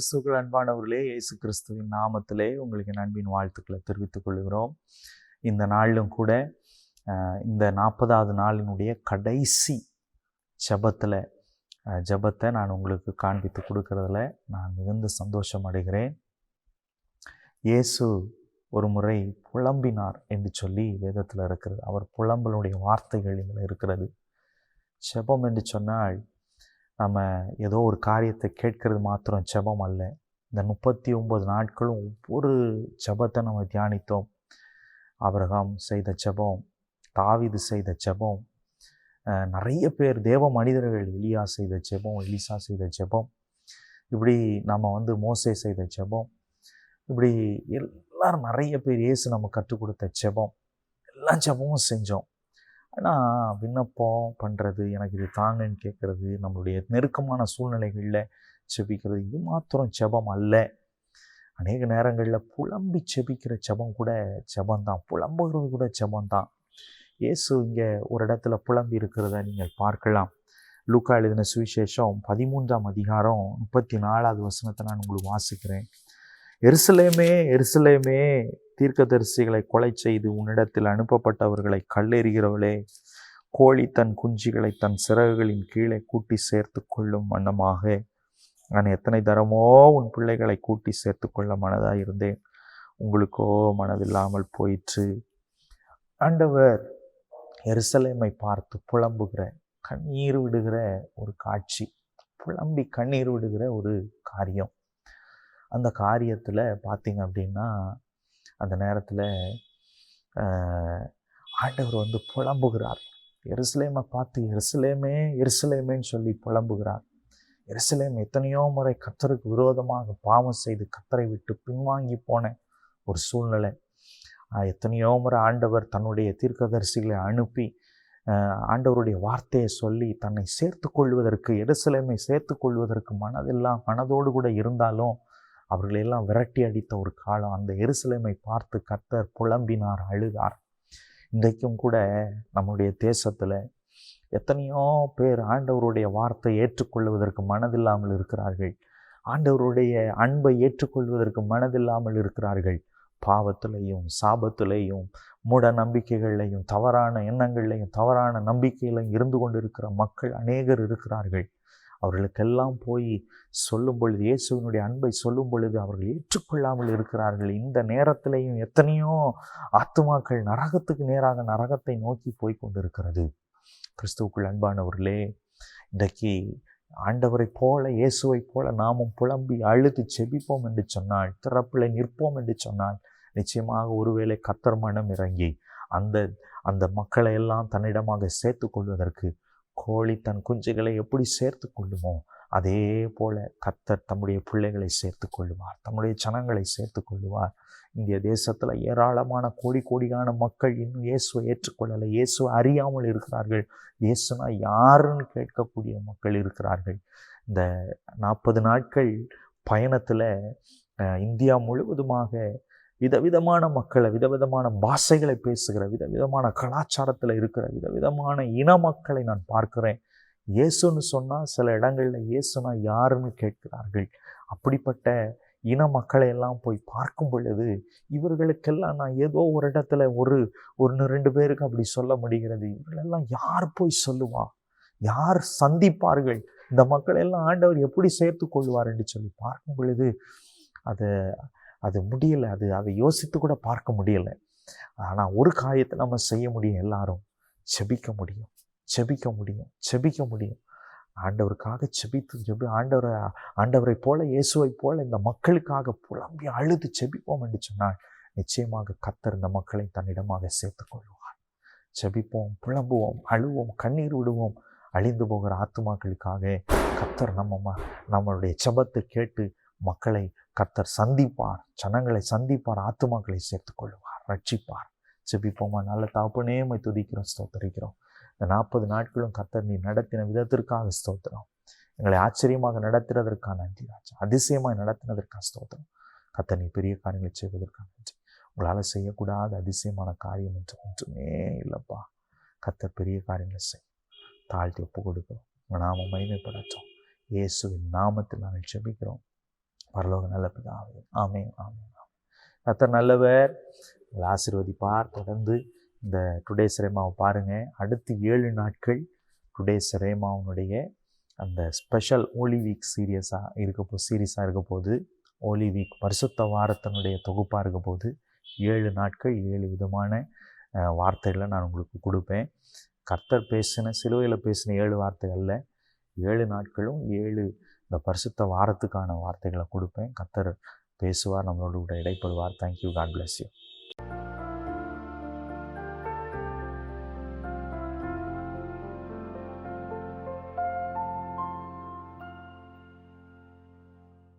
கிறிஸ்துவுக்குள் அன்பானவர்களே, இயேசு கிறிஸ்துவின் நாமத்திலே உங்களுக்கு என் அன்பின் வாழ்த்துக்களை தெரிவித்துக் கொள்கிறோம். இந்த நாளிலும் கூட இந்த 40வது நாளினுடைய கடைசி ஜெபத்தை நான் உங்களுக்கு காண்பித்து கொடுக்கறதுல நான் மிகுந்த சந்தோஷம் அடைகிறேன். இயேசு ஒரு முறை புலம்பினார் என்று சொல்லி வேதத்தில் இருக்கிறது. அவர் புலம்பலுடைய வார்த்தைகள் இதில் இருக்கிறது. ஜெபம் என்று சொன்னால் நம்ம ஏதோ ஒரு காரியத்தை கேட்கறது மாத்திரம் ஜெபம் அல்ல. இந்த 39 நாட்களும் ஒவ்வொரு ஜெபத்தை நம்ம தியானித்தோம். ஆபிரகாம் செய்த ஜெபம், தாவீது செய்த ஜெபம், நிறைய பேர் தேவ மனிதர்கள், எலியா செய்த ஜெபம், எலிசா செய்த ஜெபம், இப்படி நம்ம மோசே செய்த ஜெபம், இப்படி எல்லாரும் நிறைய பேர் இயேசு நம்ம கற்றுக் கொடுத்த ஜெபம், எல்லா ஜெபமும் செஞ்சோம். ஆனால் விண்ணப்பம் பண்ணுறது, எனக்கு இது தாங்கன்னு கேட்குறது, நம்மளுடைய நெருக்கமான சூழ்நிலைகளில் செபிக்கிறது, இது மாத்திரம் ஜெபம் அல்ல. அநேக நேரங்களில் புலம்பி செபிக்கிற ஜெபம் கூட ஜெபந்தான், புலம்புகிறது கூட ஜெபந்தான். இயேசு இங்கே ஒரு இடத்துல புலம்பி இருக்கிறத நீங்கள் பார்க்கலாம். லூக்கா எழுதின சுவிசேஷம் 13ஆம் அதிகாரம் 34வது வசனத்தை நான் உங்களுக்கு வாசிக்கிறேன். எருசலேமே எருசலேமே, தீர்க்கதரிசிகளை கொலை செய்து உன்னிடத்தில் அனுப்பப்பட்டவர்களை கல்லெறிகிறவளே, கோழி தன் குஞ்சுகளை தன் சிறகுகளின் கீழே கூட்டி சேர்த்து கொள்ளும் வண்ணமாக நான் எத்தனை தரமோ உன் பிள்ளைகளை கூட்டி சேர்த்து கொள்ள மனதாக இருந்தேன், உங்களுக்கோ மனதில்லாமல் போயிற்று. ஆண்டவர் எருசலேமை பார்த்து புலம்புகிற, கண்ணீர் விடுகிற ஒரு காட்சி, புலம்பி கண்ணீர் விடுகிற ஒரு காரியம். அந்த காரியத்தில் பார்த்தீங்க அப்படின்னா, அந்த நேரத்தில் ஆண்டவர் புலம்புகிறார். எருசலேமை பார்த்து எருசலேமே எருசலேமேன்னு சொல்லி புலம்புகிறார். எருசலேம் எத்தனையோ முறை கர்த்தருக்கு விரோதமாக பாவம் செய்து கர்த்தரை விட்டு பின்வாங்கி போன ஒரு சூழ்நிலை. எத்தனையோ முறை ஆண்டவர் தன்னுடைய தீர்க்கதரிசிகளை அனுப்பி ஆண்டவருடைய வார்த்தையை சொல்லி தன்னை சேர்த்து கொள்வதற்கு, எருசலேமை சேர்த்து கொள்வதற்கு மனதோடு கூட இருந்தாலும் அவர்களெல்லாம் விரட்டி அடித்த ஒரு காலம். அந்த எருசலேமை பார்த்து கர்த்தர் புலம்பினார், அழுதார். இன்றைக்கும் கூட நம்முடைய தேசத்தில் எத்தனையோ பேர் ஆண்டவருடைய வார்த்தை ஏற்றுக்கொள்வதற்கு மனதில்லாமல் இருக்கிறார்கள். ஆண்டவருடைய அன்பை ஏற்றுக்கொள்வதற்கு மனதில்லாமல் இருக்கிறார்கள். பாவத்திலையும் சாபத்திலையும் மூட நம்பிக்கைகளையும் தவறான எண்ணங்களையும் தவறான நம்பிக்கையிலையும் இருந்து கொண்டிருக்கிற மக்கள் அநேகர் இருக்கிறார்கள். அவர்களுக்கெல்லாம் போய் சொல்லும் பொழுது, இயேசுவினுடைய அன்பை சொல்லும் பொழுது அவர்கள் ஏற்றுக்கொள்ளாமல் இருக்கிறார்கள். இந்த நேரத்திலையும் எத்தனையோ ஆத்துமாக்கள் நரகத்துக்கு நேராக நரகத்தை நோக்கி போய் கொண்டிருக்கிறது. கிறிஸ்துவுக்குள் அன்பானவர்களே, இன்றைக்கு ஆண்டவரை போல, இயேசுவை போல நாமும் புலம்பி அழுது செபிப்போம் என்று சொன்னால், திறப்பில் நிற்போம் என்று சொன்னால், நிச்சயமாக ஒருவேளை கர்த்தர் மனம் இறங்கி அந்த மக்களை எல்லாம் தன்னிடமாக சேர்த்து கொள்வதற்கு, கோழி தன் குஞ்சுகளை எப்படி சேர்த்து கொள்ளுமோ அதே போல கர்த்தர் தம்முடைய பிள்ளைகளை சேர்த்து கொள்ளுவார், தம்முடைய ஜனங்களை சேர்த்து கொள்ளுவார். இந்திய தேசத்தில் ஏராளமான கோடியான மக்கள் இன்னும் இயேசுவை ஏற்றுக்கொள்ளலை, இயேசுவை அறியாமல் இருக்கிறார்கள். இயேசுனா யாருன்னு கேட்கக்கூடிய மக்கள் இருக்கிறார்கள். இந்த 40 நாட்கள் பயணத்தில் இந்தியா முழுவதுமாக விதவிதமான மக்களை, விதவிதமான பாஷைகளை பேசுகிற, விதவிதமான கலாச்சாரத்தில் இருக்கிற விதவிதமான இன மக்களை நான் பார்க்கிறேன். இயேசுன்னு சொன்னால் சில இடங்களில் இயேசுனா யாருன்னு கேட்கிறார்கள். அப்படிப்பட்ட இன மக்களை எல்லாம் போய் பார்க்கும் பொழுது இவர்களுக்கெல்லாம் நான் ஏதோ ஒரு இடத்துல ஒரு 2 பேருக்கு அப்படி சொல்ல முடிகிறது. இவர்களெல்லாம் யார் போய் சொல்லுவா, யார் சந்திப்பார்கள், இந்த மக்கள் எல்லாம் ஆண்டவர் எப்படி சேர்த்து கொள்வார் என்று சொல்லி பார்க்கும் பொழுது அது முடியலை. அதை யோசித்து கூட பார்க்க முடியலை. ஆனால் ஒரு காரியத்தை நம்ம செய்ய முடியும், எல்லாரும் செபிக்க முடியும். ஆண்டவருக்காக செபித்து ஆண்டவரை போல, இயேசுவை போல இந்த மக்களுக்காக புலம்பி அழுது செபிப்போம் என்று சொன்னால் நிச்சயமாக கர்த்தர் இந்த மக்களை தன்னிடமாக சேர்த்து கொள்வார். செபிப்போம், புலம்புவோம், அழுவோம், கண்ணீர் விடுவோம். அழிந்து போகிற ஆத்துமாக்களுக்காக கர்த்தர் நம்மளுடைய ஜெபத்தை கேட்டு மக்களை கர்த்தர் சந்திப்பார், ஜனங்களை சந்திப்பார், ஆத்துமாக்களை சேர்த்து கொள்வார், ரட்சிப்பார். செபிப்போமா. நல்ல தகப்பனே, உம்மை துதிக்கிறோம், ஸ்தோத்திரிக்கிறோம். இந்த 40 நாட்களும் கர்த்தர் நீ நடத்தின விதத்திற்காக ஸ்தோத்திரம். எங்களை ஆச்சரியமாக நடத்துறதற்காக நன்றி ராஜா. அதிசயமாக நடத்தினதற்காக ஸ்தோத்திரம். கர்த்தர் நீ பெரிய காரியங்களை செய்வதற்காக நன்றி. உங்களால் செய்யக்கூடாத அதிசயமான காரியம் என்று ஒன்றுமே இல்லைப்பா. கர்த்தர் பெரிய காரியங்களை செய்யும். தாழ்த்தி ஒப்பு கொடுக்கிறோம். உங்கள் நாமம் மகிமைப்படட்டும். இயேசுவின் நாமத்தில் நாங்கள் ஜெபிக்கிறோம். பரலோக நல்ல பிதாவே, ஆமென், ஆமென். கர்த்தர் நல்லவர், உங்களை ஆசீர்வதிப்பார். தொடர்ந்து இந்த டுடேஸ் ரேமாவை பாருங்கள். அடுத்து 7 நாட்கள் டுடேஸ் ரேமாவுடைய அந்த ஸ்பெஷல் ஹோலி வீக் சீரியஸாக இருக்க போகுது. ஹோலி வீக் பரிசுத்த வாரத்தினுடைய தொகுப்பாக இருக்க போது 7 நாட்கள் 7 விதமான வார்த்தைகளை நான் உங்களுக்கு கொடுப்பேன். கர்த்தர் பேசின, சிலுவையில் பேசின 7 வார்த்தைகளில் 7 நாட்களும் 7 இந்த பரிசுத்த வாரத்துக்கான வார்த்தைகளை கொடுப்பேன். கர்த்தர் பேசுவார், நம்மளோட கூட இடைப்படுவார். தேங்க்யூ. God bless you.